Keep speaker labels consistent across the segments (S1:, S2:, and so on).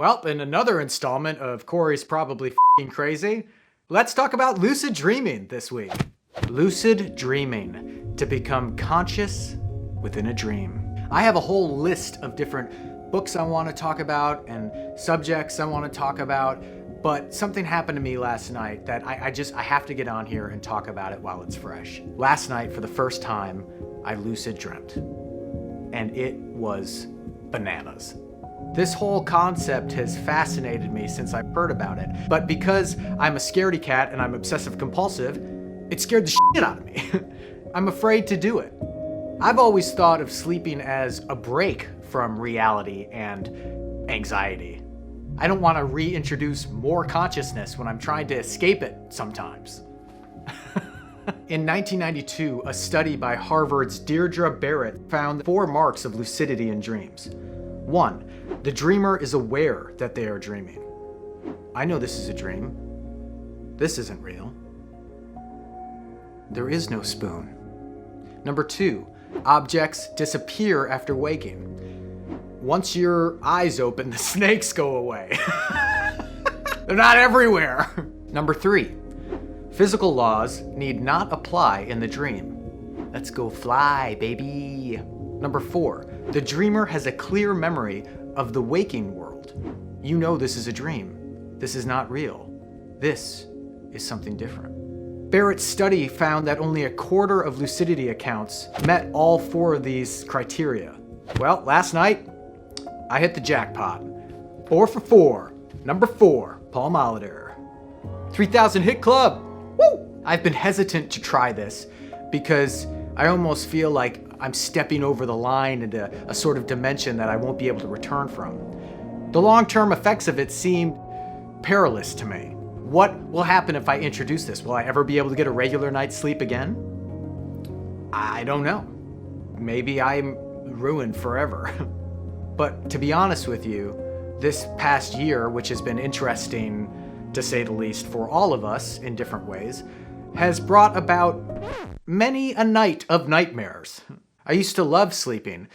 S1: Well, in another installment of Corey's Probably F***ing Crazy, let's talk about lucid dreaming this week. Lucid dreaming, to become conscious within a dream. I have a whole list of different books I want to talk about and subjects I want to talk about, but something happened to me last night that I have to get on here and talk about it while it's fresh. Last night, for the first time, I lucid dreamt, and it was bananas. This whole concept has fascinated me since I heard about it, but because I'm a scaredy cat and I'm obsessive compulsive, it scared the shit out of me. I'm afraid to do it. I've always thought of sleeping as a break from reality and anxiety. I don't want to reintroduce more consciousness when I'm trying to escape it sometimes. In 1992, a study by Harvard's Deirdre Barrett found 4 marks of lucidity in dreams. 1. The dreamer is aware that they are dreaming. I know this is a dream. This isn't real. There is no spoon. Number 2. Objects disappear after waking. Once your eyes open, the snakes go away. They're not everywhere. Number 3. Physical laws need not apply in the dream. Let's go fly, baby. Number 4. The dreamer has a clear memory of the waking world. You know this is a dream. This is not real. This is something different. Barrett's study found that only a quarter of lucidity accounts met all 4 of these criteria. Well, last night, I hit the jackpot. 4 for 4. Number 4, Paul Molitor. 3,000 hit club. Woo! I've been hesitant to try this because I almost feel like I'm stepping over the line into a sort of dimension that I won't be able to return from. The long-term effects of it seem perilous to me. What will happen if I introduce this? Will I ever be able to get a regular night's sleep again? I don't know. Maybe I'm ruined forever. But to be honest with you, this past year, which has been interesting to say the least for all of us in different ways, has brought about many a night of nightmares. I used to love sleeping,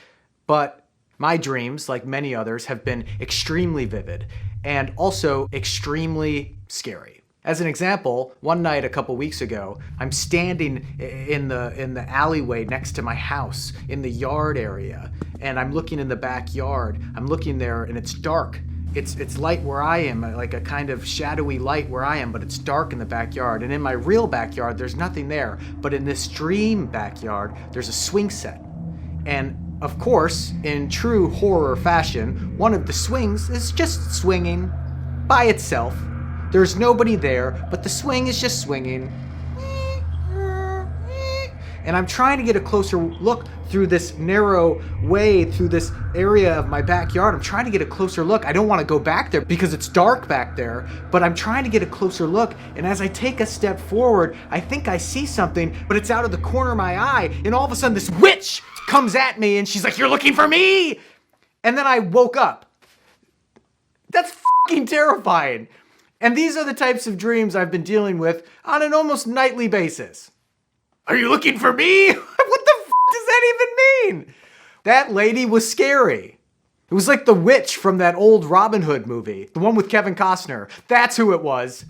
S1: but my dreams, like many others, have been extremely vivid and also extremely scary. As an example, one night a couple weeks ago, I'm standing in the alleyway next to my house in the yard area, and I'm looking in the backyard. I'm looking there and it's dark. It's light where I am, like a kind of shadowy light where I am, but it's dark in the backyard. And in my real backyard, there's nothing there. But in this dream backyard, there's a swing set. And of course, in true horror fashion, one of the swings is just swinging by itself. There's nobody there, but the swing is just swinging. And I'm trying to get a closer look through this narrow way, through this area of my backyard. I'm trying to get a closer look. I don't want to go back there because it's dark back there, but I'm trying to get a closer look. And as I take a step forward, I think I see something, but it's out of the corner of my eye. And all of a sudden this witch comes at me and she's like, "You're looking for me!" And then I woke up. That's fucking terrifying. And these are the types of dreams I've been dealing with on an almost nightly basis. Are you looking for me? What the f*** does that even mean? That lady was scary. It was like the witch from that old Robin Hood movie, the one with Kevin Costner. That's who it was.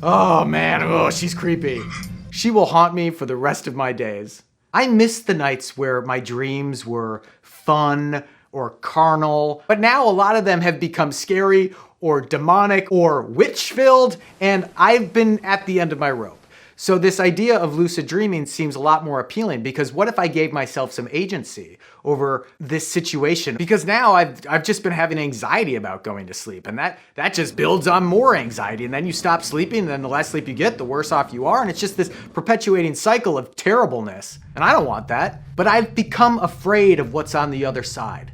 S1: Oh man, she's creepy. She will haunt me for the rest of my days. I miss the nights where my dreams were fun or carnal, but now a lot of them have become scary or demonic or witch-filled, and I've been at the end of my rope. So this idea of lucid dreaming seems a lot more appealing, because what if I gave myself some agency over this situation? Because now I've just been having anxiety about going to sleep, and that just builds on more anxiety, and then you stop sleeping, and then the less sleep you get, the worse off you are, and it's just this perpetuating cycle of terribleness. And I don't want that. But I've become afraid of what's on the other side.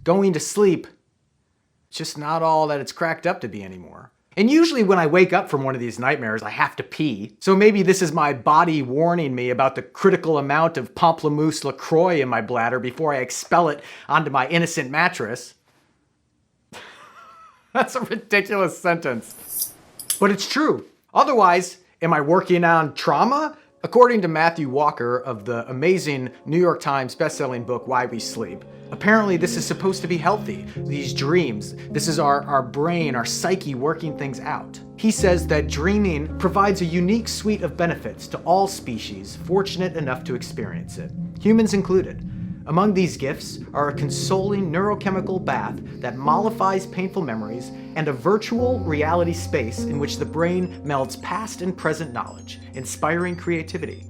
S1: Going to sleep, it's just not all that it's cracked up to be anymore. And usually when I wake up from one of these nightmares, I have to pee. So maybe this is my body warning me about the critical amount of Pamplemousse LaCroix in my bladder before I expel it onto my innocent mattress. That's a ridiculous sentence. But it's true. Otherwise, am I working on trauma? According to Matthew Walker of the amazing New York Times bestselling book, Why We Sleep, apparently this is supposed to be healthy. These dreams, this is our brain, our psyche working things out. He says that dreaming provides a unique suite of benefits to all species fortunate enough to experience it, humans included. Among these gifts are a consoling neurochemical bath that mollifies painful memories and a virtual reality space in which the brain melds past and present knowledge, inspiring creativity.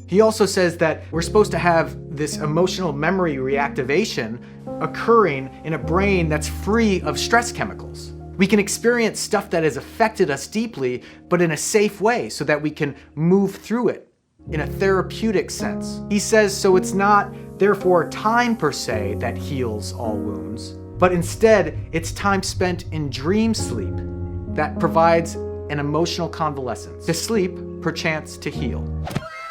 S1: He also says that we're supposed to have this emotional memory reactivation occurring in a brain that's free of stress chemicals. We can experience stuff that has affected us deeply, but in a safe way so that we can move through it in a therapeutic sense. He says, so it's not therefore time per se that heals all wounds, but instead it's time spent in dream sleep that provides an emotional convalescence, to sleep, perchance to heal.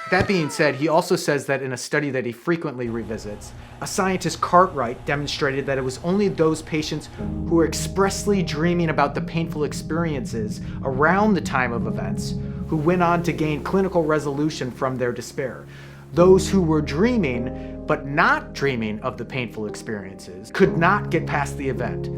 S1: That being said, he also says that in a study that he frequently revisits, a scientist Cartwright demonstrated that it was only those patients who were expressly dreaming about the painful experiences around the time of events who went on to gain clinical resolution from their despair. Those who were dreaming, but not dreaming of the painful experiences, could not get past the event.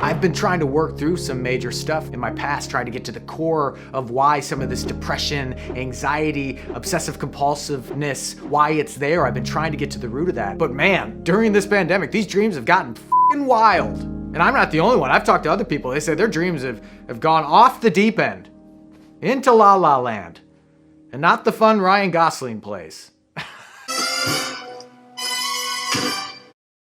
S1: I've been trying to work through some major stuff in my past, trying to get to the core of why some of this depression, anxiety, obsessive compulsiveness, why it's there. I've been trying to get to the root of that. But man, during this pandemic, these dreams have gotten f***ing wild. And I'm not the only one. I've talked to other people. They say their dreams have gone off the deep end, into La La Land, and not the fun Ryan Gosling plays.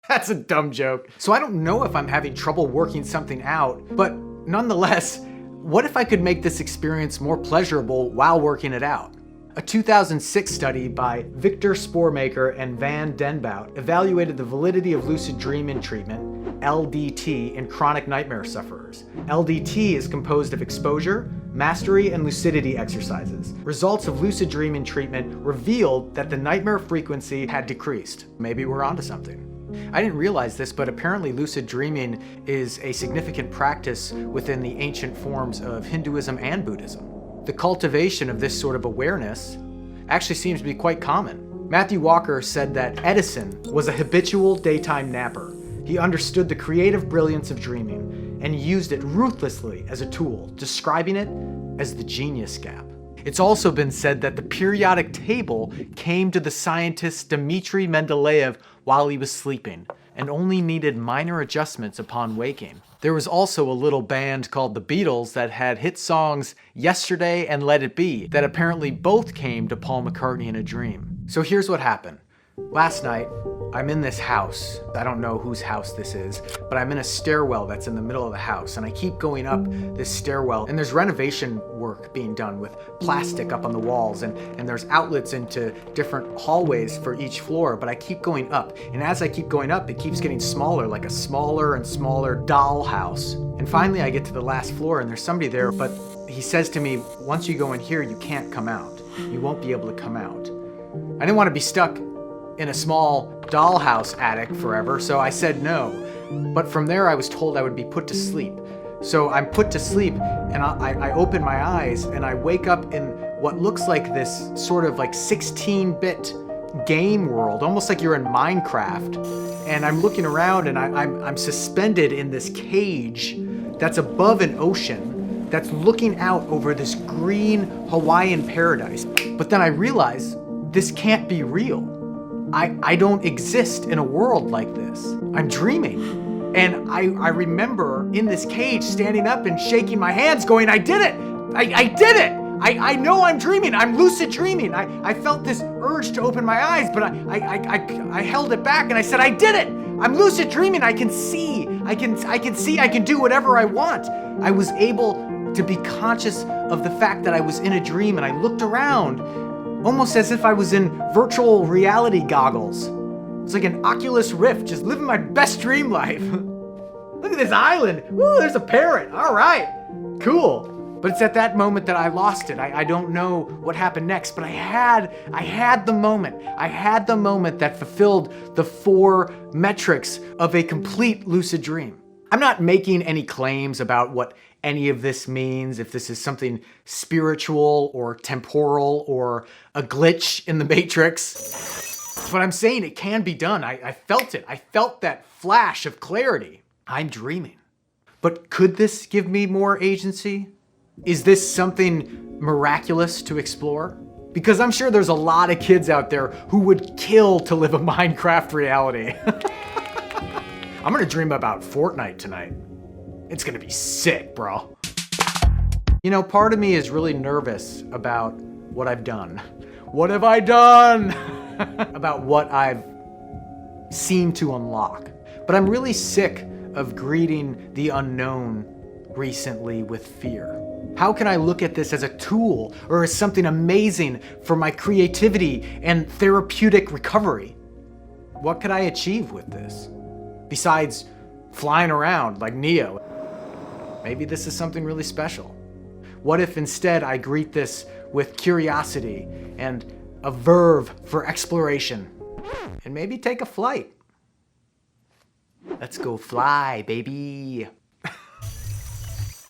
S1: That's a dumb joke. So I don't know if I'm having trouble working something out, but nonetheless, what if I could make this experience more pleasurable while working it out? A 2006 study by Victor Spoormaker and Van Denbout evaluated the validity of lucid dreaming treatment, LDT, in chronic nightmare sufferers. LDT is composed of exposure, mastery, and lucidity exercises. Results of lucid dreaming treatment revealed that the nightmare frequency had decreased. Maybe we're onto something. I didn't realize this, but apparently lucid dreaming is a significant practice within the ancient forms of Hinduism and Buddhism. The cultivation of this sort of awareness actually seems to be quite common. Matthew Walker said that Edison was a habitual daytime napper. He understood the creative brilliance of dreaming and used it ruthlessly as a tool, describing it as the genius gap. It's also been said that the periodic table came to the scientist Dmitri Mendeleev while he was sleeping and only needed minor adjustments upon waking. There was also a little band called the Beatles that had hit songs Yesterday and Let It Be that apparently both came to Paul McCartney in a dream. So here's what happened. Last night, I'm in this house. I don't know whose house this is, but I'm in a stairwell that's in the middle of the house, and I keep going up this stairwell, and there's renovation work being done with plastic up on the walls, and there's outlets into different hallways for each floor, but I keep going up, and as I keep going up, it keeps getting smaller, like a smaller and smaller doll house. And finally I get to the last floor, and there's somebody there, but he says to me, once you go in here, you can't come out. You won't be able to come out. I didn't want to be stuck in a small dollhouse attic forever, so I said no. But from there I was told I would be put to sleep. So I'm put to sleep, and I open my eyes, and I wake up in what looks like this sort of like 16-bit game world, almost like you're in Minecraft. And I'm looking around, and I'm suspended in this cage that's above an ocean that's looking out over this green Hawaiian paradise. But then I realize this can't be real. I don't exist in a world like this. I'm dreaming. And I remember in this cage standing up and shaking my hands going, I did it! I did it! I know I'm dreaming. I'm lucid dreaming. I felt this urge to open my eyes, but I held it back and I said, I did it! I'm lucid dreaming. I can see. I can do whatever I want. I was able to be conscious of the fact that I was in a dream, and I looked around almost as if I was in virtual reality goggles. It's like an Oculus Rift, just living my best dream life. Look at this island. Woo, there's a parrot. All right, cool. But it's at that moment that I lost it. I don't know what happened next, but I had the moment. I had the moment that fulfilled the 4 metrics of a complete lucid dream. I'm not making any claims about what any of this means, if this is something spiritual or temporal or a glitch in the Matrix. But I'm saying it can be done. I felt it. I felt that flash of clarity. I'm dreaming. But could this give me more agency? Is this something miraculous to explore? Because I'm sure there's a lot of kids out there who would kill to live a Minecraft reality. I'm gonna dream about Fortnite tonight. It's gonna be sick, bro. You know, part of me is really nervous about what I've done. What have I done? About what I've seemed to unlock. But I'm really sick of greeting the unknown recently with fear. How can I look at this as a tool or as something amazing for my creativity and therapeutic recovery? What could I achieve with this? Besides flying around like Neo. Maybe this is something really special. What if instead I greet this with curiosity and a verve for exploration? And maybe take a flight. Let's go fly, baby.